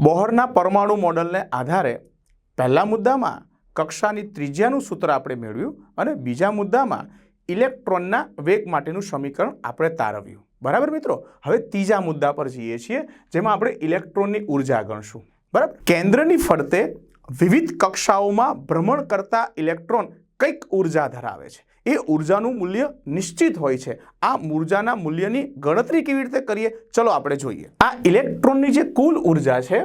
બોહરના પરમાણુ મોડલને આધારે પહેલા મુદ્દામાં કક્ષાની ત્રિજ્યાનું સૂત્ર આપણે મેળવ્યું અને બીજા મુદ્દામાં ઇલેક્ટ્રોનના વેગ માટેનું સમીકરણ આપણે તારવ્યું. બરાબર મિત્રો, હવે ત્રીજા મુદ્દા પર જઈએ છીએ જેમાં આપણે ઇલેક્ટ્રોનની ઉર્જા ગણશું. બરાબર, કેન્દ્રની ફરતે વિવિધ કક્ષાઓમાં ભ્રમણ કરતા ઇલેક્ટ્રોન કઈક ઉર્જા ધરાવે છે. એ ઉર્જાનું મૂલ્ય નિશ્ચિત હોય છે. આ ઉર્જાના મૂલ્યની ગણતરી કેવી રીતે કરીએ ચલો આપણે જોઈએ. આ ઇલેક્ટ્રોનની જે કુલ ઉર્જા છે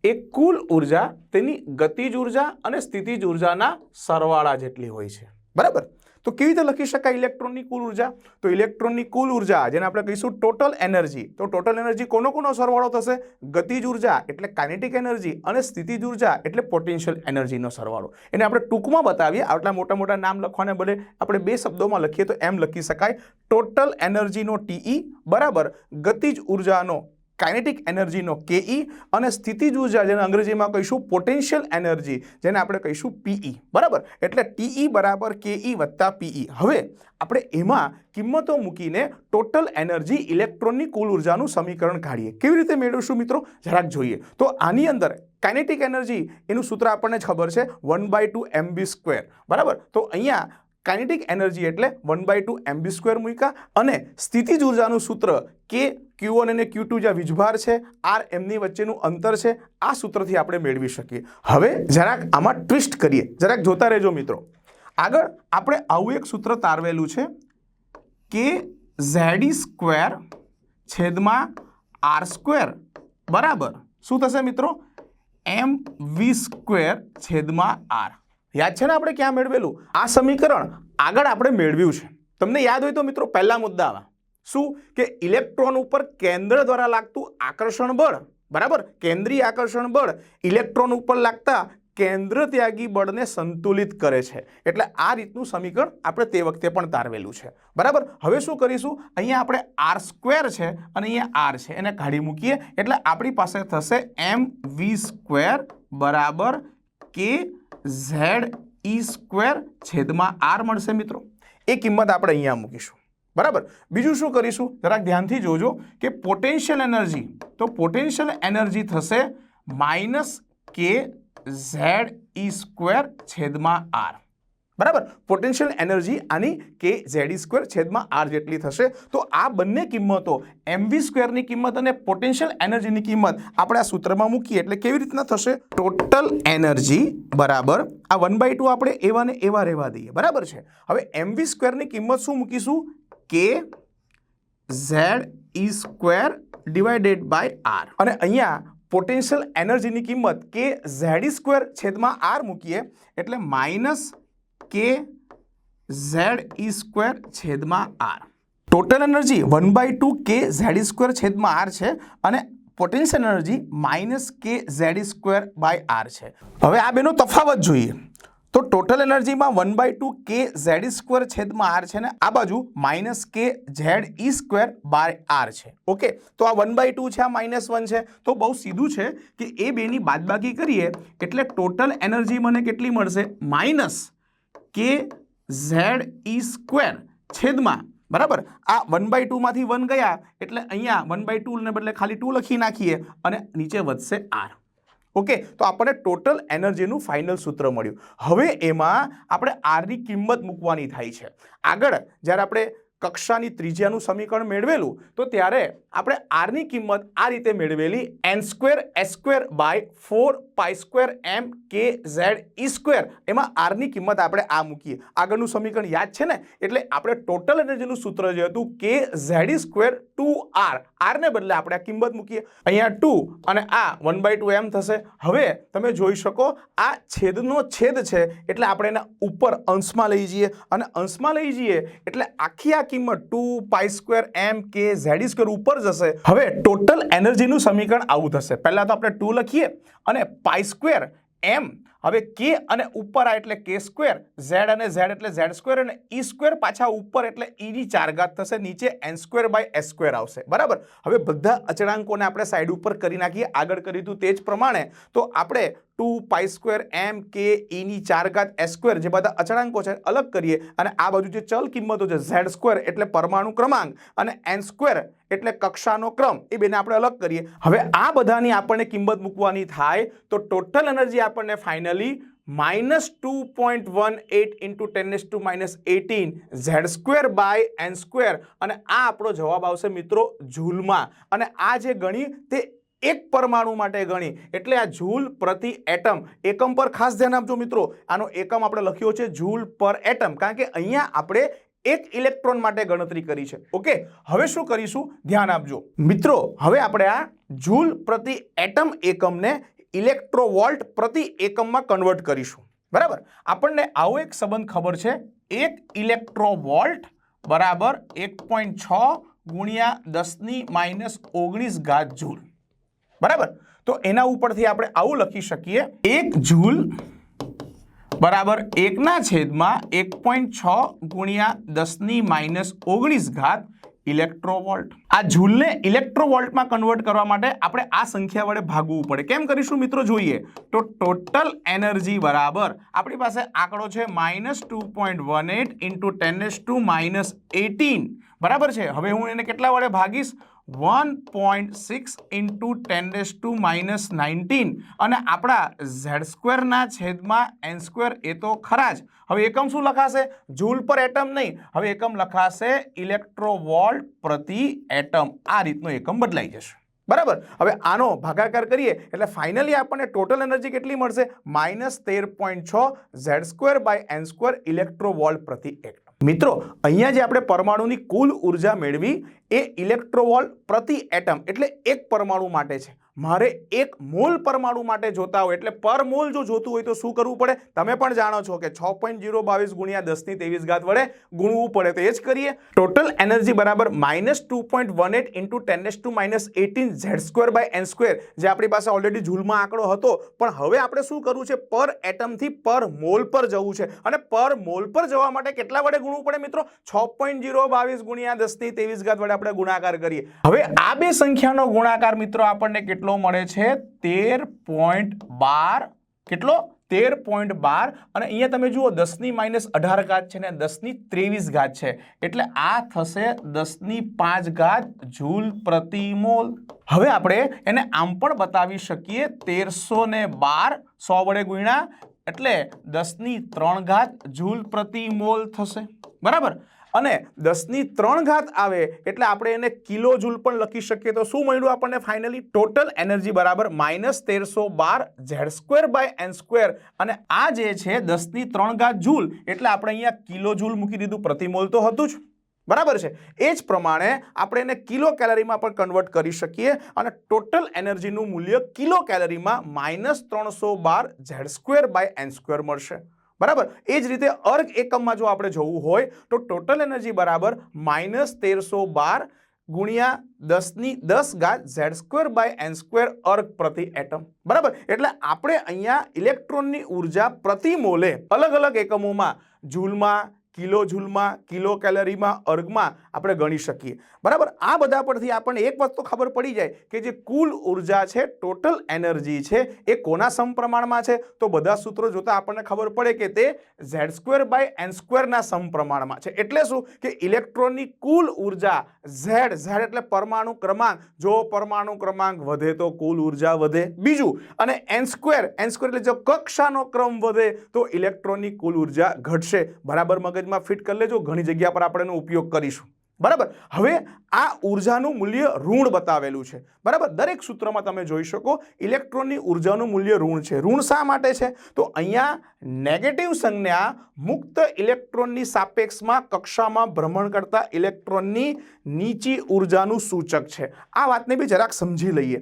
એ કુલ ઉર્જા તેની ગતિજ ઉર્જા અને સ્થિતિજ ઉર્જાના સરવાળા જેટલી હોય છે. બરાબર, તો કેવી રીતે લખી શકાય ઇલેક્ટ્રોનની કુલ ઉર્જા? તો ઇલેક્ટ્રોનની કુલ ઉર્જા જેને આપણે કહીશું ટોટલ એનર્જી. તો ટોટલ એનર્જી કોનો સરવાળો થશે? ગતિજ ઉર્જા એટલે કાઇનેટિક એનર્જી અને સ્થિતિજ ઉર્જા એટલે પોટેન્શિયલ એનર્જીનો સરવાળો. એને આપણે ટૂંકમાં બતાવીએ, આટલા મોટા મોટા નામ લખવાને બદલે આપણે બે શબ્દોમાં લખીએ તો એમ લખી શકાય, ટોટલ એનર્જીનો ટીઈ બરાબર ગતિજ ઉર્જાનો કાઇનેટિક એનર્જીનો કેઈ અને સ્થિતિજ ઉર્જા જેને અંગ્રેજીમાં કહીશું પોટેન્શિયલ એનર્જી જેને આપણે કહીશું પીઈ. બરાબર, એટલે ટીઈ બરાબર કેઈ વત્તા પીઈ. હવે આપણે એમાં કિંમતો મૂકીને ટોટલ એનર્જી ઇલેક્ટ્રોનની કુલ ઉર્જાનું સમીકરણ કાઢીએ. કેવી રીતે મેળવશું મિત્રો જરાક જોઈએ. તો આની અંદર કાઇનેટિક એનર્જી એનું સૂત્ર આપણને ખબર છે 1/2 mv². બરાબર, તો અહીંયા કાઇનેટિક એનર્જી એટલે 1/2 mv² મૂક્યા અને સ્થિતિજ ઉર્જાનું સૂત્ર કે Q1 અને Q2 જ્યાં વીજભાર છે, R એમની વચ્ચેનું અંતર છે, આ સૂત્રથી આપણે મેળવી શકીએ. હવે જરાક આમાં ટ્વિસ્ટ કરીએ, જરાક જોતા રહેજો મિત્રો. આગળ આપણે આવું એક સૂત્ર તારવેલું છે કે Zd² છેદમાં R² બરાબર શું થશે મિત્રો? mv² છેદમાં R. યાદ છે ને આપણે ક્યાં મેળવેલું? આ સમીકરણ આગળ આપણે મેળવ્યું છે. તમને યાદ હોય તો મિત્રો પહેલા મુદ્દામાં શું કે ઇલેક્ટ્રોન ઉપર કેન્દ્ર દ્વારા લાગતું આકર્ષણ બળ, બરાબર, કેન્દ્રીય આકર્ષણ બળ ઇલેક્ટ્રોન ઉપર લાગતા કેન્દ્ર ત્યાગી બળને સંતુલિત કરે છે. એટલે આ રીતનું સમીકરણ આપણે તે વખતે પણ તારવેલું છે. બરાબર, હવે શું કરીશું? અહીંયા આપણે R² છે અને અહીંયા R છે એને કાઢી મૂકીએ એટલે આપણી પાસે થશે mv² બરાબર kZe² છેદમાં R મળશે મિત્રો. એ કિંમત આપણે અહીંયા મૂકીશું. બરાબર, બીજું શું કરીશું જરાક ધ્યાનથી જોજો કે પોટેન્શિયલ એનર્જી, તો પોટેન્શિયલ એનર્જી થશે -kZe² છેદમાં R. બરાબર, પોટેન્શિયલ એનર્જી આની kZe² છેદમાં R જેટલી થશે. તો આ બંને કિંમતો mv² ની કિંમત અને પોટેન્શિયલ એનર્જીની કિંમત આપણે આ સૂત્રમાં મૂકીએ એટલે કેવી રીતના થશે? ટોટલ એનર્જી બરાબર આ 1/2 આપણે એવા ને એવા રહેવા દઈએ. બરાબર છે. હવે mv² ની કિંમત શું મૂકીશું? kZe² divided by R. અને અહીંયા પોટેન્શિયલ એનર્જીની કિંમત kZe² છેદમાં R મૂકીએ એટલે -kZe² છેદમાં R. ટોટલ એનર્જી 1/2 kZe² છેદમાં R છે અને potential energy -kZe² by R છે. હવે આ બેનો તફાવત જોઈએ તો ટોટલ એનર્જીમાં 1/2 kZe² છેદમાં R છે ને આ બાજુ -kZe² બાય R છે. ઓકે, તો આ 1/2 છે, આ -1 છે, તો બહુ સીધું છે કે એ બેની બાદબાકી કરીએ એટલે ટોટલ એનર્જી મને કેટલી મળશે? -kZe² છેદમાં બરાબર આ 1/2 માંથી 1 ગયા એટલે અહીંયા 1/2 ને બદલે ખાલી 2 લખી નાખીએ અને નીચે વધશે R. ઓકે, તો આપણને ટોટલ એનર્જીનું ફાઇનલ સૂત્ર મળ્યું. હવે એમાં આપણે R ની કિંમત મૂકવાની થાય છે. આગળ જ્યારે આપણે કક્ષાની ત્રિજ્યાનું સમીકરણ મેળવેલું તો ત્યારે આપણે R ની કિંમત આ રીતે મેળવેલી n² s² by 4π² m kZe². એમાં R ની કિંમત આપણે આ મૂકીએ. આગળનું સમીકરણ યાદ છે ને? એટલે આપણે ટોટલ એનર્જીનું સૂત્ર જે હતું kZe² 2R. R ને બદલે આપણે આ કિંમત મૂકીએ. અહીંયા 2 અને આ 1/2 m થશે. હવે તમે જોઈ શકો આ છેદનો છેદ છે એટલે આપણે એને ઉપર અંશમાં લઈ જઈએ અને અંશમાં લઈ જઈએ એટલે આખી આ કિંમત 2π² m kZe² ઉપર જશે. હવે ટોટલ એનર્જીનું સમીકરણ આવું થશે. પહેલા તો આપણે 2 લખીએ અને π² m હવે k અને ઉપર આ એટલે k², z અને z એટલે z² અને e² પાછા ઉપર એટલે e ની 4 ઘાત થશે, નીચે n² બાય s² આવશે. બરાબર, હવે બધા અચળાંકોને આપણે સાઈડ ઉપર કરી નાખીએ. આગળ કર્યું હતું તે જ પ્રમાણે તો આપણે 2 m k e ની 4 જે બધા અચળાંકો છે અલગ કરીએ અને આ બાજુ જે ચલ કિંમતો છે z² એટલે પરમાણુ ક્રમાંક અને n² એટલે કક્ષાનો ક્રમ, એ બેને આપણે અલગ કરીએ. હવે આ બધાની આપણને કિંમત મૂકવાની થાય તો ટોટલ એનર્જી આપણને finally -2.18 into 10⁻18 z² by n² અને આ આપણો જવાબ આવશે મિત્રો જૂલમાં. અને આ જે ગણી તે એક પરમાણુ માટે ગણી એટલે આ જૂલ પ્રતિ એટમ. એકમ પર ખાસ ધ્યાન આપજો મિત્રો, આનો એકમ આપણે લખ્યો છે જૂલ પર એટમ, કારણ કે અહીંયા આપણે એક ઇલેક્ટ્રોન માટે ગણતરી કરી છે. ઓકે, હવે શું કરીશું ધ્યાન આપજો મિત્રો. હવે આપણે આ જૂલ પ્રતિ એટમ એકમને ઇલેક્ટ્રોવોલ્ટ પ્રતિ એકમમાં કન્વર્ટ કરીશું. બરાબર, આપણને આવો એક સંબંધ ખબર છે, 1 ઇલેક્ટ્રોવોલ્ટ બરાબર 1.6 ગુણ્યા 10⁻19 જૂલ. બરાબર, તો એના ઉપરથી આપણે આવું લખી શકીએ, 1 જૂલ બરાબર 1/1.6 ગુણ્યા 10⁻19 ઇલેક્ટ્રોવોલ્ટ. આ જૂલને ઇલેક્ટ્રોવોલ્ટમાં કન્વર્ટ કરવા માટે આપણે આ સંખ્યા વડે ભાગવું પડે. કેમ કરીશું મિત્રો જોઈએ તો ટોટલ એનર્જી બરાબર આપણી પાસે આંકડો છે -2.18 into 10⁻18 બરાબર છે. હવે હું એને કેટલા વડે ભાગીશ 1.6 into 10⁻19 અને આપણા z² ના છેદમાં n² એ તો ખરા જ. હવે એકમ શું લખાશે? જૂલ પર એટમ નહીં, હવે એકમ લખાશે ઇલેક્ટ્રોવોલ્ટ પ્રતિ એટમ. આ રીતનો એકમ બદલાઈ જશે. બરાબર, હવે આનો ભાગાકાર કરીએ એટલે ફાઇનલી આપણને ટોટલ એનર્જી કેટલી મળશે? -13.6 z² by n² ઇલેક્ટ્રોવોલ્ટ પ્રતિ એટમ. મિત્રો અહીંયા જે આપણે પરમાણુની કુલ ઉર્જા મેળવી એ ઇલેક્ટ્રોવોલ્ટ પ્રતિ એટમ એટલે એક પરમાણુ માટે છે. મારે 1 મોલ પરમાણુ માટે જોતા હોય એટલે પર મોલ જો જોતું હોય તો શું કરવું પડે? તમે પણ જાણો છો કે 6.022 ગુણ્યા 10⁻23 વડે ગુણવું પડે, તો એ જ કરીએ. ટોટલ એનર્જી બરાબર -2.18 into 10⁻18 z² by n², જે આપણી પાસે ઓલરેડી જૂલમાં આંકડો હતો, પણ હવે આપણે શું કરવું છે? પર એટમથી પર મોલ પર જવું છે અને પર મોલ પર જવા માટે કેટલા વડે ગુણવું પડે મિત્રો? 6.022 ગુણ્યા 10⁻23 વડે આપણે ગુણાકાર કરીએ. હવે આ બે સંખ્યાનો ગુણાકાર મિત્રો આપણને કેટલો મળે છે? 13.12. કેટલો? 13.12. અને અહીંયા તમે જુઓ 10⁻18 છે ને 10⁻23 છે એટલે આ થશે 10⁵ જૂલ પ્રતિ મોલ. હવે આપણે એને આમ પણ બતાવી શકીએ 1312 100 વડે ગુણ્યા એટલે 10⁻³ જૂલ પ્રતિ મોલ થશે. બરાબર, અને 10⁻³ આવે એટલે આપણે એને કિલો જૂલ પણ લખી શકીએ. તો શું મળ્યું આપણને ફાઇનલી? ટોટલ એનર્જી બરાબર -1312 z² by n². અને આ જે છે 10⁻³ જૂલ એટલે આપણે અહીંયા કિલો જૂલ મૂકી દીધું, પ્રતિમોલ તો હતું જ. બરાબર છે, એ જ પ્રમાણે આપણે એને કિલો કેલરીમાં પણ કન્વર્ટ કરી શકીએ અને ટોટલ એનર્જીનું મૂલ્ય કિલો કેલરીમાં -312 z² by n² મળશે. બરાબર, એ જ રીતે અર્ગ એકમમાં જો આપણે જોવું હોય તો ટોટલ એનર્જી બરાબર -1312 ગુણ્યા 10⁻10 z² by n² અર્ગ પ્રતિ એટમ. બરાબર, એટલે આપણે અહીંયા ઇલેક્ટ્રોનની ઉર્જા પ્રતિ મોલે અલગ અલગ એકમોમાં જૂલમાં, કિલો જૂલમાં, કિલો કેલરીમાં, અર્ગમાં આપણે ગણી શકીએ. બરાબર, આ બધા પરથી આપણને એક વસ્તુ ખબર પડી જાય કે જે કુલ ઉર્જા છે, ટોટલ એનર્જી છે, એ કોના સમપ્રમાણમાં છે? તો બધા સૂત્રો જોતા આપણને ખબર પડે કે તે z² by n² ના સમપ્રમાણમાં છે. એટલે શું કે ઇલેક્ટ્રોનની કુલ ઉર્જા z એટલે પરમાણુ ક્રમાંક, જો પરમાણુ ક્રમાંક વધે તો કુલ ઉર્જા વધે. બીજું, અને n² એટલે જો કક્ષાનો ક્રમ વધે તો ઇલેક્ટ્રોનની કુલ ઉર્જા ઘટશે. બરાબર, મગજમાં ફિટ કરી લેજો, ઘણી જગ્યા પર આપણે એનો ઉપયોગ કરીશું. બરાબર, હવે આ ઉર્જાનું મૂલ્ય ઋણ બતાવેલું છે. બરાબર, દરેક સૂત્રમાં તમે જોઈ શકો ઇલેક્ટ્રોનની ઉર્જાનું મૂલ્ય ઋણ છે. ઋણ શા માટે છે? તો અહીંયા નેગેટિવ સંજ્ઞા મુક્ત ઇલેક્ટ્રોનની સાપેક્ષમાં કક્ષામાં ભ્રમણ કરતા ઇલેક્ટ્રોનની નીચી ઉર્જાનું સૂચક છે. આ વાતને બી જરાક સમજી લઈએ.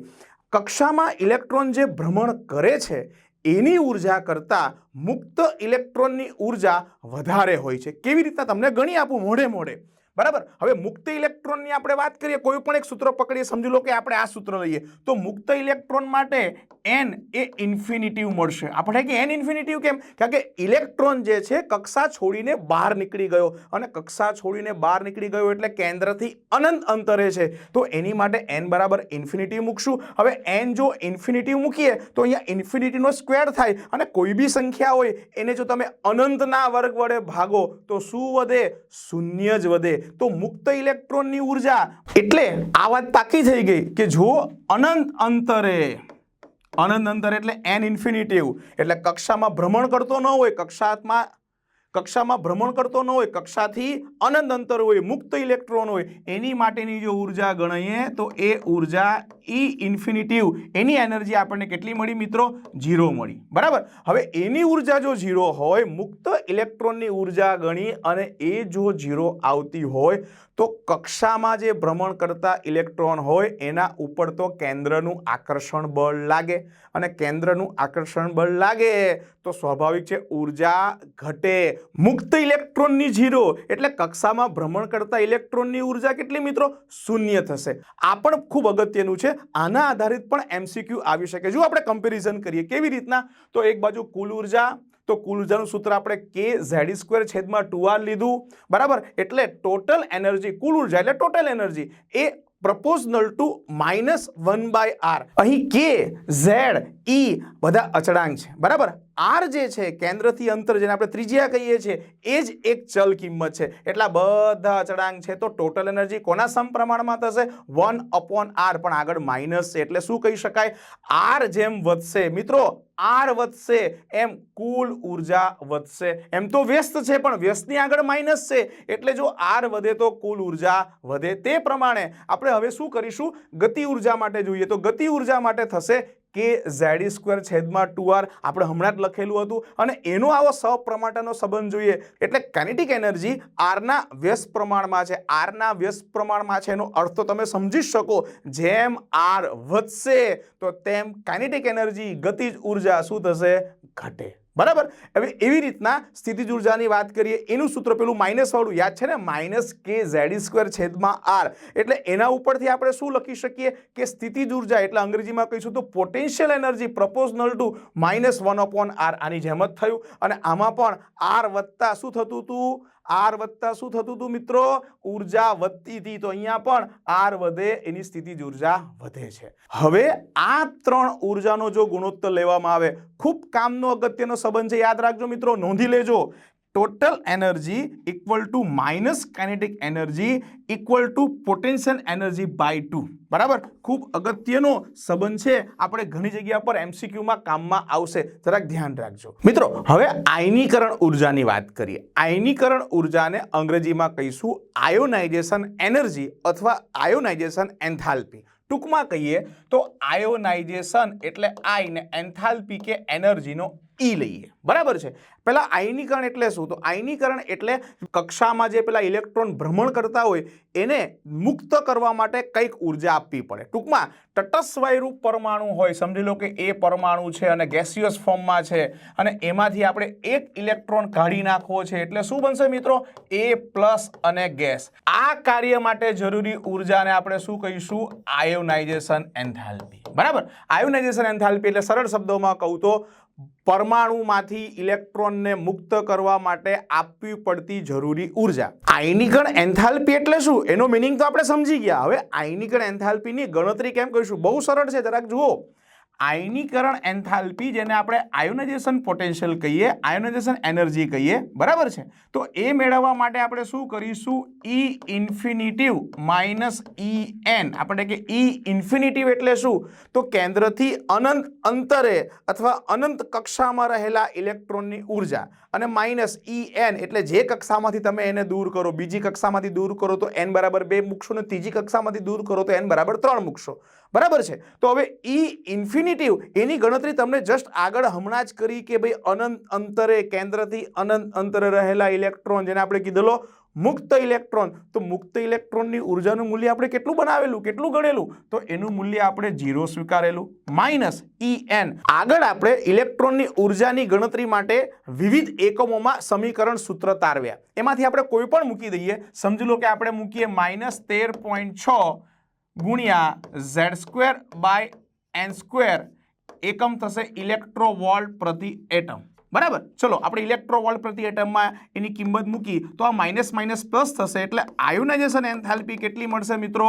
કક્ષામાં ઇલેક્ટ્રોન જે ભ્રમણ કરે છે એની ઉર્જા કરતાં મુક્ત ઇલેક્ટ્રોનની ઉર્જા વધારે હોય છે. કેવી રીતના તમને ગણી આપું મોઢે મોઢે. બરાબર. હવે મુક્ત ઇલેક્ટ્રોનની આપણે વાત કરીએ, કોઈ પણ એક સૂત્ર પકડીએ, સમજી લો કે આપણે આ સૂત્ર લઈએ તો મુક્ત ઇલેક્ટ્રોન માટે n એ ઇન્ફિનિટિવ મળશે આપણે કે n ઇન્ફિનિટિવ કેમ? કારણ કે ઇલેક્ટ્રોન જે છે કક્ષા છોડીને બહાર નીકળી ગયો અને કક્ષા છોડીને બહાર નીકળી ગયો એટલે કેન્દ્રથી અનંત અંતરે છે તો એની માટે n બરાબર ઇન્ફિનિટિવ મૂકશું. હવે n જો ઇન્ફિનિટિવ મૂકીએ તો અહીંયા ઇન્ફિનિટીનો સ્ક્વેર થાય અને કોઈ બી સંખ્યા હોય એને જો તમે અનંતના વર્ગ વડે ભાગો તો શું વધે? શૂન્ય જ વધે. તો મુક્ત ઇલેક્ટ્રોનની ઉર્જા એટલે આ વાત પાકી થઈ ગઈ કે જો અનંત અંતરે એટલે n ઇન્ફિનિટિવ એટલે કક્ષામાં ભ્રમણ કરતો ન હોય, કક્ષામાં ભ્રમણ કરતો ન હોય, કક્ષાથી અનંત અંતર હોય, મુક્ત ઇલેક્ટ્રોન હોય, એની માટેની જો ઉર્જા ગણીએ તો એ ઉર્જા E ઇન્ફિનિટિવ એની એનર્જી આપણને કેટલી મળી મિત્રો? 0 મળી. બરાબર. હવે એની ઉર્જા જો 0 હોય, મુક્ત ઇલેક્ટ્રોનની ઉર્જા ગણી અને એ જો 0 આવતી હોય તો કક્ષામાં જે ભ્રમણ કરતા ઇલેક્ટ્રોન હોય એના ઉપર તો કેન્દ્રનું આકર્ષણ બળ લાગે અને કેન્દ્રનું આકર્ષણ બળ લાગે તો સ્વાભાવિક છે ઉર્જા ઘટે. મુક્ત ઇલેક્ટ્રોનની 0 એટલે કક્ષામાં ભ્રમણ કરતા ઇલેક્ટ્રોનની ઉર્જા કેટલી મિત્રો? શૂન્ય થશે. આ પણ ખૂબ અગત્યનું છે. આના આધારિત પણ MCQ આવી શકે. જો આપણે કમ્પેરિઝન કરીએ કેવી રીતના, તો એક બાજુ કુલ ઉર્જા, તો કુલ ઉર્જાનું સૂત્ર આપણે kZ²/2r લીધું. બરાબર. એટલે ટોટલ એનર્જી, કુલ ઉર્જા એટલે total energy A proportional to -1/r. અહીં k, z, e બધા અચળાંક છે. બરાબર. r જે છે કેન્દ્રથી અંતર જેને આપણે ત્રિજ્યા કહીએ છીએ એ જ એક ચલ કિંમત છે. એટલા બધા અચળાંક છે તો ટોટલ એનર્જી કોના સમપ્રમાણમાં થશે? 1/r. પણ આગળ માઇનસ છે એટલે શું કહી શકાય? r જેમ વધશે મિત્રો, r વધશે એમ કુલ ઉર્જા વધશે. એમ તો વ્યસ્ત છે પણ વ્યસ્તની આગળ માઇનસ છે એટલે જો r વધે તો કુલ ઉર્જા વધે. તે પ્રમાણે આપણે હવે શું કરીશું? ગતિ ઉર્જા માટે જોઈએ તો ગતિ ઉર્જા માટે થશે kZ²/2r. આપણે હમણાં જ લખેલું હતું અને એનો આવો સપ્રમાણતાનો સંબંધ જોઈએ એટલે કાઇનેટિક એનર્જી r ના વ્યસ્ત પ્રમાણમાં છે. r ના વ્યસ્ત પ્રમાણમાં છે એનો અર્થ તો તમે સમજી શકો. જેમ r વધશે તો તેમ કાઇનેટિક એનર્જી, ગતિજ ઉર્જા શું થશે? ઘટે. બરાબર. હવે એવી રીતના સ્થિતિજ ઉર્જાની વાત કરીએ, એનું સૂત્ર પેલું માઇનસ વાળું યાદ છે ને, -kZ²/r. એટલે એના ઉપરથી આપણે શું લખી શકીએ કે સ્થિતિજ ઉર્જા એટલે અંગ્રેજીમાં કહીશું તો potential energy proportional to -1/r. આની જેમ જ થયું અને આમાં પણ r વધતા શું થતું હતું? r વધતા શું થતું હતું મિત્રો? ઉર્જા વધતી હતી. તો અહીંયા પણ r વધે એની સ્થિતિજ ઉર્જા વધે છે. હવે આ ત્રણ ઉર્જાનો જો ગુણોત્તર લેવામાં આવે, ખૂબ કામનો અગત્યનો સંબંધ છે, યાદ રાખજો મિત્રો, નોંધી લેજો. Total energy equal to minus kinetic energy equal to potential energy by 2. બરાબર. ખૂબ અગત્યનો સંબંધ છે, આપણે ઘણી જગ્યા પર MCQમાં કામમાં આવશે, જરાક ધ્યાન રાખજો મિત્રો. હવે આયનીકરણ ઉર્જાની વાત કરીએ. આયનીકરણ ઉર્જાને અંગ્રેજીમાં કહીશું આયોનાઇઝેશન એનર્જી અથવા આયોનાઇઝેશન એન્થાલ્પી. ટૂંકમાં કહીએ તો આયોનાઇઝેશન એટલે આઈ ને એન્થાલ્પી કે એનર્જીનો ઈ લઈએ. બરાબર છે. પહેલા આયનીકરણ એટલે શું? તો આયનીકરણ એટલે કક્ષામાં જે પેલા ઇલેક્ટ્રોન ભ્રમણ કરતા હોય એને મુક્ત કરવા માટે કંઈક ઉર્જા આપવી પડે. ટૂંકમાં તટસ્થ પરમાણુ હોય, સમજી લો કે એ પરમાણુ છે અને ગેસિયસ ફોર્મમાં છે અને એમાંથી આપણે એક ઇલેક્ટ્રોન કાઢી નાખવો છે એટલે શું બનશે મિત્રો? A+ અને ગેસ. આ કાર્ય માટે જરૂરી ઉર્જાને આપણે શું કહીશું? Ionisation enthalpy. બરાબર. આયોનાઇઝેશન એન્થાલ્પી એટલે સરળ શબ્દોમાં કહું તો પરમાણુમાંથી ઇલેક્ટ્રોનને મુક્ત કરવા માટે આપવી પડતી જરૂરી ઉર્જા. આયનીકરણ એન્થાલ્પી એટલે શું? એનો મીનિંગ તો આપણે સમજી ગયા. હવે આયનીકરણ એન્થાલ્પીની ગણતરી કેમ કરીશું? બહુ સરળ છે, જરાક જુઓ. આયનીકરણ એન્થાલ્પી જેને આપણે આયોનાઇઝેશન પોટેન્શિયલ કહીએ, આયોનાઇઝેશન એનર્જી કહીએ. બરાબર છે. તો એ મેળવવા માટે આપણે શું કરીશું? E infinitive minus En. આપણે કે E ઇન્ફિનિટિવ એટલે શું? તો કેન્દ્રથી અનંત અંતરે અથવા અનંત કક્ષામાં રહેલા ઇલેક્ટ્રોનની ઉર્જા અને માઇનસ En એટલે જે કક્ષામાંથી તમે એને દૂર કરો, બીજી કક્ષામાંથી દૂર કરો તો n બરાબર 2 મૂકશો ને ત્રીજી કક્ષામાંથી દૂર કરો તો n બરાબર 3 મૂકશો. બરાબર છે. તો હવે E ઇન્ફિનિટિવ એની ગણતરી તમને જસ્ટ આગળ હમણાં જ કરી કે ભાઈ અનંત અંતરે, કેન્દ્રથી અનંત અંતરે રહેલા ઇલેક્ટ્રોન જેને આપણે કીધેલો મુક્ત ઇલેક્ટ્રોન, તો મુક્ત ઇલેક્ટ્રોનની ઉર્જાનું મૂલ્ય આપણે કેટલું બનાવેલું, કેટલું ગણેલું, તો એનું મૂલ્ય આપણે 0 સ્વીકારેલું, માઇનસ En. આગળ આપણે ઇલેક્ટ્રોનની ઉર્જાની ગણતરી માટે વિવિધ એકમોમાં સમીકરણ સૂત્ર તારવ્યા. એમાંથી આપણે કોઈ પણ મૂકી દઈએ. સમજી લો કે આપણે મૂકીએ -13.6 ગુણ્યા Z²/n², એકમ થશે ઇલેક્ટ્રોવોલ્ટ પ્રતિ એટમ. બરાબર, ચલો આપણે ઇલેક્ટ્રોવોલ્ટ પ્રતિ એટમમાં એની કિંમત મૂકી તો આ માઇનસ માઇનસ પ્લસ થશે, એટલે આયોનાઇઝેશન એન્થાલ્પી કેટલી મળશે મિત્રો?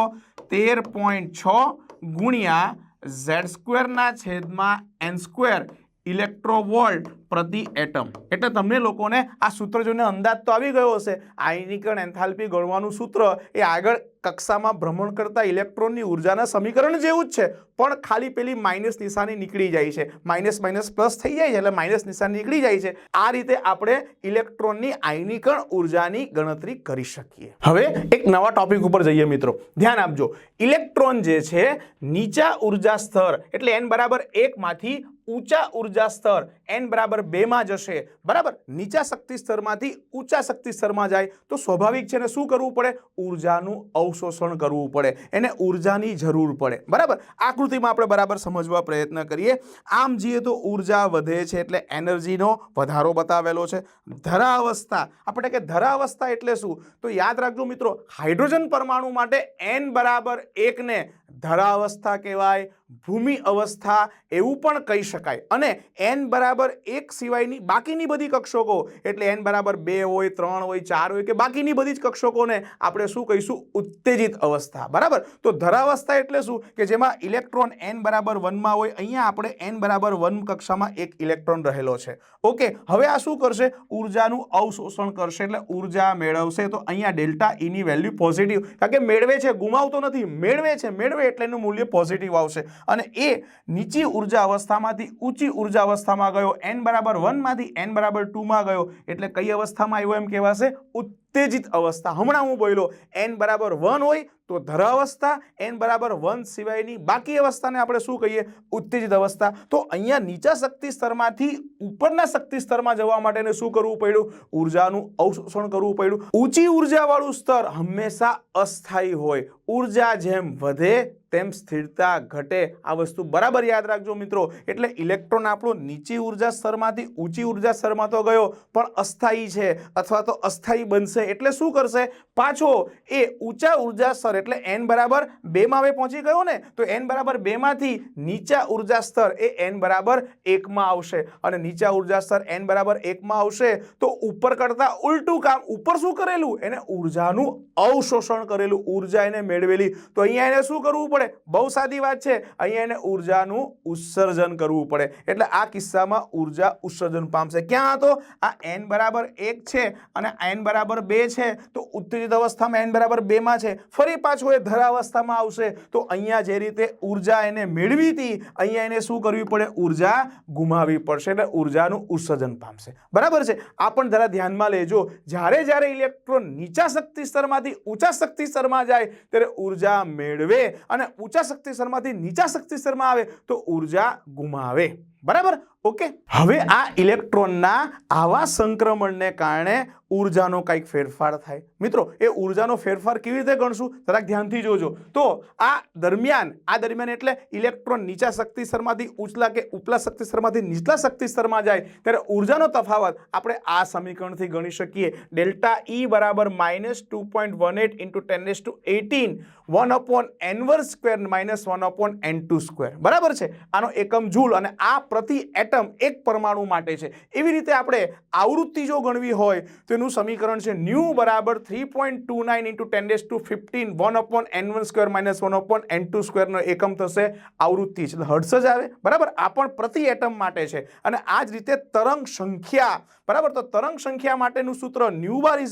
13.6 ગુણ્યા Z²/n² ઇલેક્ટ્રોવોલ્ટ પ્રતિ એટમ. એટલે તમને લોકોને આ સૂત્ર જોઈને અંદાજ તો આવી ગયો હશે. આયનીકરણ એન્થાલ્પી ગણવાનું સૂત્ર એ આગળ કક્ષામાં ભ્રમણ કરતા ઇલેક્ટ્રોનની ઉર્જાના સમીકરણ જેવું જ છે, પણ ખાલી પેલી માઇનસ નિશાની નીકળી જાય છે, માઇનસ માઇનસ પ્લસ થઈ જાય છે, એટલે માઇનસ નિશાની નીકળી જાય છે. આ રીતે આપણે ઇલેક્ટ્રોનની આયનીકરણ ઉર્જાની ગણતરી કરી શકીએ. હવે એક નવા ટોપિક ઉપર જઈએ મિત્રો, ધ્યાન આપજો. ઇલેક્ટ્રોન જે છે નીચા ઉર્જા સ્તર એટલે n બરાબર 1 માંથી ઊંચા ઉર્જા સ્તર n બરાબર 2 માં જશે. બરાબર, નીચા શક્તિ સ્તરમાંથી ઊંચા શક્તિ સ્તરમાં જાય તો સ્વાભાવિક છે ને શું કરવું પડે? ઉર્જાનું અવશોષણ કરવું પડે, એને ઉર્જાની જરૂર પડે. બરાબર, આકૃતિમાં આપણે બરાબર સમજવા પ્રયત્ન કરીએ. આમ જઈએ તો ઉર્જા વધે છે એટલે એનર્જીનો વધારો બતાવેલો છે. ધરાવસ્થા, આપણે કે ધરાવસ્થા એટલે શું? તો યાદ રાખજો મિત્રો, હાઇડ્રોજન પરમાણુ માટે n બરાબર 1 ને ધરાવસ્થા કહેવાય, ભૂમિ અવસ્થા એવું પણ કહી શકાય. અને n બરાબર 1 સિવાયની બાકીની બધી કક્ષકો એટલે n બરાબર 2 હોય, 3 હોય, 4 હોય કે બાકીની બધી જ કક્ષકોને આપણે શું કહીશું? ઉત્તેજિત અવસ્થા. બરાબર, તો ધરાવસ્થા એટલે શું? કે જેમાં ઇલેક્ટ્રોન n બરાબર 1 માં હોય. અહીંયા આપણે n બરાબર 1 કક્ષામાં એક ઇલેક્ટ્રોન રહેલો છે. ઓકે, હવે આ શું કરશે? ઉર્જાનું અવશોષણ કરશે એટલે ઉર્જા મેળવશે. તો અહીંયા ડેલ્ટા E ની વેલ્યુ પોઝિટિવ, કારણ કે મેળવે છે, ગુમાવતો નથી, મેળવે છે, મેળવે એટલે એનું મૂલ્ય પોઝિટિવ આવશે. અને એ નીચી ઉર્જા અવસ્થામાંથી ઊંચી ઉર્જા અવસ્થામાં ગયો, n બરાબર 1 માંથી n બરાબર 2 માં ગયો, એટલે કઈ અવસ્થામાં આવ્યો એમ કહેવાશે? ઉત્તેજિત અવસ્થા. હમણાં હું બોલ્યો n બરાબર 1 હોય તો ધરાવસ્થા, n બરાબર 1 સિવાયની બાકી અવસ્થાને આપણે શું કહીએ? ઉત્તેજિત અવસ્થા. તો અહીંયા નીચા શક્તિ સ્તરમાંથી ઉપરના શક્તિ સ્તરમાં જવા માટે શું કરવું પડ્યું? ઉર્જાનું અવશોષણ કરવું પડ્યું. ઊંચી ઉર્જાવાળું સ્તર હંમેશા અસ્થાયી હોય, ઉર્જા જેમ વધે તેમ સ્થિરતા ઘટે. આ વસ્તુ બરાબર યાદ રાખજો મિત્રો. એટલે ઇલેક્ટ્રોન આપણો નીચી ઉર્જા સ્તરમાંથી ઊંચી ઉર્જા સ્તરમાં તો ગયો પણ અસ્થાયી છે અથવા તો અસ્થાયી બનશે, એટલે શું કરશે? પાછો એ ઊંચા ઉર્જા સ્તર એટલે n બરાબર 2 માં હવે પહોંચી ગયો ને, તો n બરાબર 2 માંથી નીચા ઉર્જા સ્તર એ n બરાબર 1 માં આવશે. અને નીચા ઉર્જા સ્તર n બરાબર 1 માં આવશે તો ઉપર કરતા ઉલટું કામ. ઉપર શું કરેલું? એને ઉર્જાનું અવશોષણ કરેલું, ઉર્જા એને મેળવેલી. તો અહીંયા એને શું કરવું પડે? બહુ સાદી વાત છે, અહીંયા એને ઉર્જાનું ઉત્સર્જન કરવું પડે. એટલે આ કિસ્સામાં ઉર્જા ઉત્સર્જન પામશે. ક્યાં હતો? આ n બરાબર 1 છે અને n બરાબર 2 છે, તો ઉત્તેજિત અવસ્થામાં n બરાબર 2 માં છે. ફરી પાછો એ ધરાવસ્થામાં આવશે તો અહીંયા જે રીતે ઉર્જા એને મેળવી હતી, અહીંયા એને શું કરવી પડે? ઉર્જા ગુમાવવી પડશે, એટલે ઉર્જાનું ઉત્સર્જન પામશે. બરાબર છે, આ પણ જરા ધ્યાનમાં લેજો. જ્યારે જ્યારે ઇલેક્ટ્રોન નીચા શક્તિ સ્તરમાંથી ઊંચા શક્તિ સ્તરમાં જાય ત્યારે ઉર્જા મેળવે અને ઊંચા શક્તિ સ્તરમાંથી નીચા શક્તિ સ્તરમાં આવે તો ઉર્જા ગુમાવે. બરાબર, ઓકે. હવે આ ઇલેક્ટ્રોનના આવા સંક્રમણને કારણે ઉર્જાનો કંઈક ફેરફાર થાય. મિત્રો, એ ઉર્જાનો ફેરફાર કેવી રીતે ગણશું? જરાક ધ્યાનથી જોજો. તો આ દરમિયાન એટલે ઇલેક્ટ્રોન નીચા શક્તિ સ્તરમાંથી ઊંચલા કે ઉપલા શક્તિ સ્તરમાંથી નીચલા શક્તિ સ્તરમાં જાય ત્યારે ઉર્જાનો તફાવત આપણે આ સમીકરણથી ગણી શકીએ. ડેલ્ટા E બરાબર -2.18 × 10⁸ 1/n² -1/n². બરાબર છે, આનો એકમ જૂલ અને આ પ્રતિ એટમ એક પરમાણુ માટે છે. એવી રીતે આપણે આવૃત્તિ જો ગણવી હોય તો એનું સમીકરણ છે ન્યુ બરાબર 3.29 × 10⁻15 1/n1² -1/n². નો એકમ થશે આવૃત્તિ, એટલે હર્ટ્ઝ જ આવે. બરાબર, આ પણ પ્રતિ એટમ માટે છે. અને આ જ રીતે તરંગ સંખ્યા, બરાબર, તો તરંગ સંખ્યા માટેનું સૂત્ર ન્યુ બાર =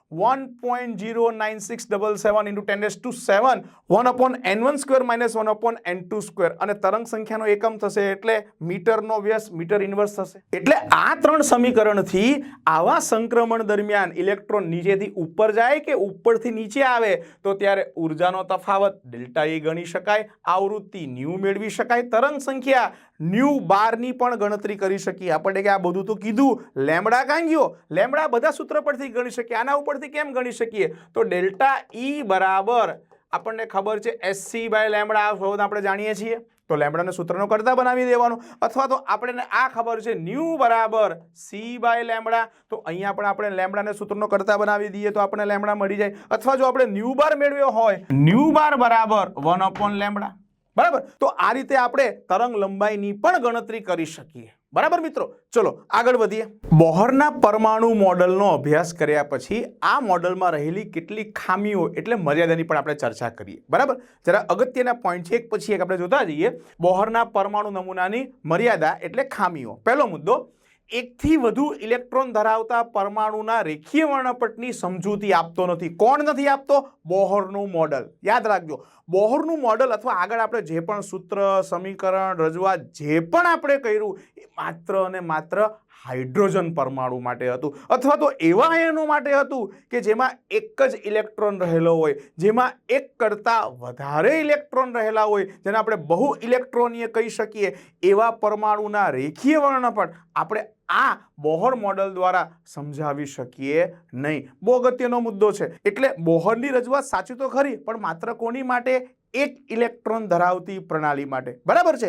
1.09677 × 10⁷ 1/n1² -1/n². અને તરંગ સંખ્યાનો એકમ થશે એટલે મીટરનો વ્યસ્ત મીટર ઇન્વર્સ થશે. એટલે આ 3 સમીકરણથી આવા સંક્રમણ દરમિયાન ઇલેક્ટ્રોન નીચેથી ઉપર જાય કે ઉપરથી નીચે આવે તો ત્યારે ઉર્જાનો તફાવત ડેલ્ટા એ ગણી શકાય, આવૃત્તિ ન્યુ મેળવી શકાય, તરંગ સંખ્યા ન્યુ બારની પણ ગણતરી કરી શકીએ. આપણે કે આ બધું તો કીધું, લેમ્બડા કાં ગયો? લેમ્બડા બધા સૂત્ર પરથી ગણી શકીએ. આના ઉપરથી કેમ ગણી શકીએ? તો ડેલ્ટા ઈ બરાબર આપણને ખબર છે SC બાય લેમ્બડા, આપણે જાણીએ છીએ. તો લેમ્બડાને સૂત્રનો કરતા બનાવી દેવાનો, અથવા તો આપણને આ ખબર છે ન્યુ બરાબર C બાય લેમ્બડા, તો અહીંયા પણ આપણે લેમ્બડાને સૂત્રનો કરતા બનાવી દઈએ તો આપણને લેમ્બડા મળી જાય. અથવા જો આપણે ન્યુ બાર મેળવ્યો હોય, ન્યુ બાર બરાબર 1 લેમ્બડા. બરાબર. તો આ રીતે આપણે તરંગ લંબાઈની પણ ગણતરી કરી શકીએ. બરાબર મિત્રો, ચલો આગળ વધીએ. બોહરના પરમાણુ મોડલનો અભ્યાસ કર્યા પછી આ મોડલમાં રહેલી કેટલીક ખામીઓ એટલે મર્યાદાની પણ આપણે ચર્ચા કરીએ. બરાબર. જરા અગત્યના પોઈન્ટ છે, એક પછી એક આપણે જોતા જઈએ. બોહરના પરમાણુ નમૂનાની મર્યાદા એટલે ખામીઓ. પહેલો મુદ્દો, એકથી વધુ ઇલેક્ટ્રોન ધરાવતા પરમાણુના રેખીય વર્ણપટની સમજૂતી આપતો નથી. કોણ નથી આપતો? બોહરનું મોડલ. યાદ રાખજો, બોહરનું મોડલ અથવા આગળ આપણે જે પણ સૂત્ર, સમીકરણ, રજૂઆત જે પણ આપણે કર્યું એ માત્ર અને માત્ર હાઇડ્રોજન પરમાણુ માટે હતું, અથવા તો એવા આયનો માટે હતું કે જેમાં એક જ ઇલેક્ટ્રોન રહેલો હોય, જેમાં એક કરતાં વધારે ઇલેક્ટ્રોન રહેલા હોય, જેને આપણે બહુ ઇલેક્ટ્રોનીય કહી શકીએ. એવા પરમાણુના રેખીય વર્ણપટ આપણે આ બોહર મોડલ દ્વારા સમજાવી શકીએ નહીં. બહુ અગત્યનો મુદ્દો છે. એટલે બોહરની રજૂઆત સાચી તો ખરી, પણ માત્ર કોની માટે? એક ઇલેક્ટ્રોન ધરાવતી પ્રણાલી માટે. બરાબર છે.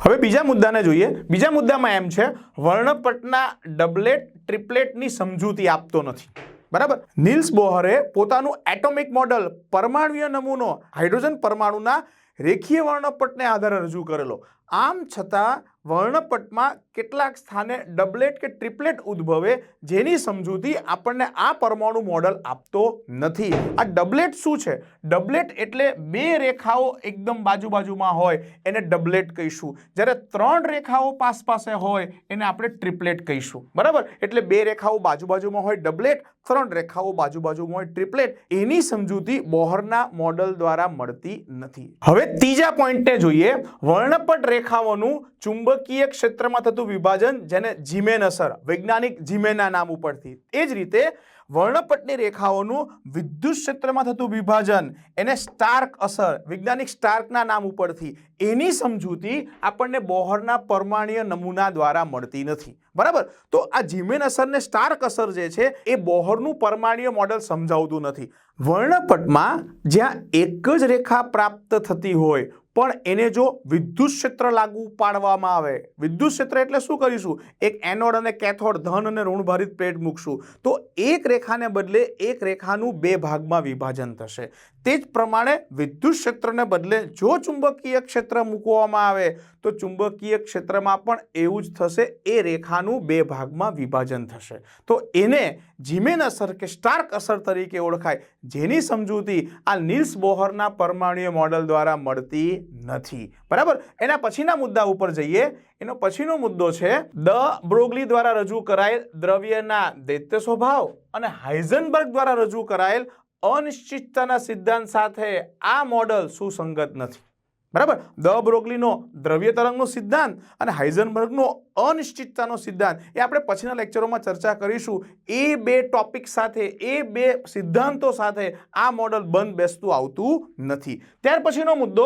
હવે બીજા મુદ્દાને જોઈએ. બીજા મુદ્દામાં એમ છે, વર્ણપટના ડબલેટ ટ્રિપલેટની સમજૂતી આપતો નથી. બરાબર. નિલ્સ બોહરે પોતાનું એટોમિક મોડલ, પરમાણુય નમૂનો હાઇડ્રોજન પરમાણુના રેખીય વર્ણપટને આધારે રજૂ કરેલો. આમ છતાં વર્ણપટમાં કેટલાક સ્થાને ડબલેટ કે ટ્રિપલેટ ઉદ્ભવે, જેની સમજૂતી આપણને આ પરમાણુ મોડલ આપતો નથી. આ ડબલેટ શું છે? ડબલેટ એટલે બે રેખાઓ એકદમ બાજુમાં હોય એને ડબલેટ કહીશું. જ્યારે 3 રેખાઓ પાસે હોય એને આપણે ટ્રિપલેટ કહીશું. બરાબર. એટલે બે રેખાઓ બાજુમાં હોય ડબલેટ, 3 રેખાઓ બાજુમાં હોય ટ્રિપલેટ. એની સમજૂતી બોહરના મોડલ દ્વારા મળતી નથી. હવે ત્રીજા પોઈન્ટને જોઈએ. વર્ણપટ રેખાઓનું ચુંબકીય ક્ષેત્રમાં થતું વિભાજન, જેને જીમેન અસર, વૈજ્ઞાનિક જીમેનના નામ ઉપરથી. એ જ રીતે વર્ણપટની રેખાઓનું વિદ્યુત ક્ષેત્રમાં થતું વિભાજન, એને સ્ટાર્ક અસર, વૈજ્ઞાનિક સ્ટાર્કના નામ ઉપરથી. એની સમજૂતી આપણને બોહરના પરમાણુય નમૂના દ્વારા મળતી નથી. બરાબર. તો આ જીમેન અસર ને સ્ટાર્ક અસર જે છે એ બોહરનું પરમાણુય મોડલ સમજાવતું નથી. વર્ણપટમાં જ્યાં એક જ રેખા પ્રાપ્ત થતી હોય પણ એને જો વિદ્યુત ક્ષેત્ર લાગુ પાડવામાં આવે, વિદ્યુત ક્ષેત્ર એટલે શું કરીશું? એક એનોડ અને કેથોડ, ધન અને ઋણભારિત પ્લેટ મૂકશું, તો એક રેખાને બદલે એક રેખાનું 2 ભાગમાં વિભાજન થશે. તે જ પ્રમાણે વિદ્યુત ક્ષેત્રને બદલે જો ચુંબકીય ક્ષેત્ર મૂકવામાં આવે તો ચુંબકીય ક્ષેત્રમાં પણ એવું જ થશે. એ રેખાનું 2 ભાગમાં વિભાજન થશે. તો એને જીમેન અસર કે સ્ટાર્ક અસર તરીકે ઓળખાય, જેની સમજૂતી આ નિલ્સ બોહરના પરમાણુય મોડલ દ્વારા મળતી નથી. બરાબર. એના પછીના મુદ્દા ઉપર જઈએ. એનો પછીનો મુદ્દો છે દ બ્રોગલી દ્વારા રજૂ કરાયેલ દ્રવ્યના દૈત્ય સ્વભાવ અને હાઇઝનબર્ગ દ્વારા રજૂ કરાયેલ અનિશ્ચિતતાના સિદ્ધાંત સાથે આ મોડલ સુસંગત નથી. બરાબર. દ બ્રોગલીનો દ્રવ્ય તરંગનો સિદ્ધાંત અને હાઇઝનબર્ગનો અનિશ્ચિતતાનો સિદ્ધાંત એ આપણે પછીના લેક્ચરોમાં ચર્ચા કરીશું. એ 2 ટોપિક સાથે, એ 2 સિદ્ધાંતો સાથે આ મોડલ બંધ બેસતું આવતું નથી. ત્યાર પછીનો મુદ્દો,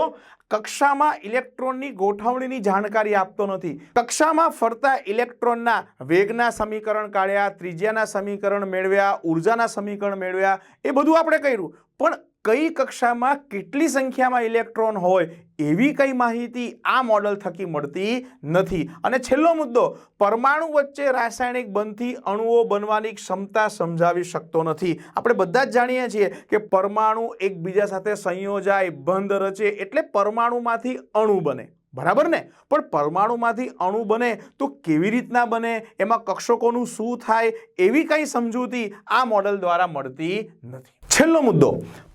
કક્ષામાં ઇલેક્ટ્રોનની ગોઠવણીની જાણકારી આપતો નથી. કક્ષામાં ફરતા ઇલેક્ટ્રોનના વેગના સમીકરણ કાઢ્યા, ત્રિજ્યાના સમીકરણ મેળવ્યા, ઉર્જાના સમીકરણ મેળવ્યા, એ બધું આપણે કર્યું. પણ કઈ કક્ષામાં કેટલી સંખ્યામાં ઇલેક્ટ્રોન હોય એવી કઈ માહિતી આ મોડલ થકી મળતી નથી. અને છેલ્લો મુદ્દો, પરમાણુ વચ્ચે રાસાયણિક બંધથી અણુઓ બનવાની ક્ષમતા સમજાવી શકતો નથી. આપણે બધા જ જાણીએ છીએ કે પરમાણુ એકબીજા સાથે સંયોજાય, બંધ રચે એટલે પરમાણુમાંથી અણુ બને. બરાબર ને? પણ પરમાણુમાંથી અણુ બને તો કેવી રીતના બને, એમાં કક્ષકોનું શું થાય, એવી કઈ સમજૂતી આ મોડલ દ્વારા મળતી નથી. છેલ્લો મુદ્દો,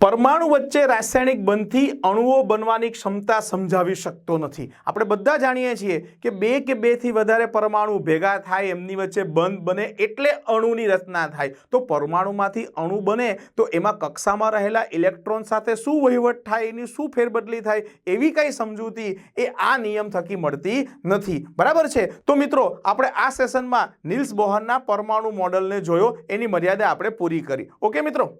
પરમાણુ વચ્ચે રાસાયણિક બંધથી અણુઓ બનવાની ક્ષમતા સમજાવી શકતો નથી. આપણે બધા જાણીએ છીએ કે બે કે બેથી વધારે પરમાણુ ભેગા થાય, એમની વચ્ચે બંધ બને એટલે અણુની રચના થાય. તો પરમાણુમાંથી અણુ બને તો એમાં કક્ષામાં રહેલા ઇલેક્ટ્રોન સાથે શું વહીવટ થાય, એની શું ફેરબદલી થાય, એવી કઈ સમજૂતી એ આ નિયમ થકી મળતી નથી. બરાબર છે. તો મિત્રો આપણે આ સેશનમાં નિલ્સ બોહરના પરમાણુ મોડલને જોયો, એની મર્યાદા આપણે પૂરી કરી. ઓકે મિત્રો.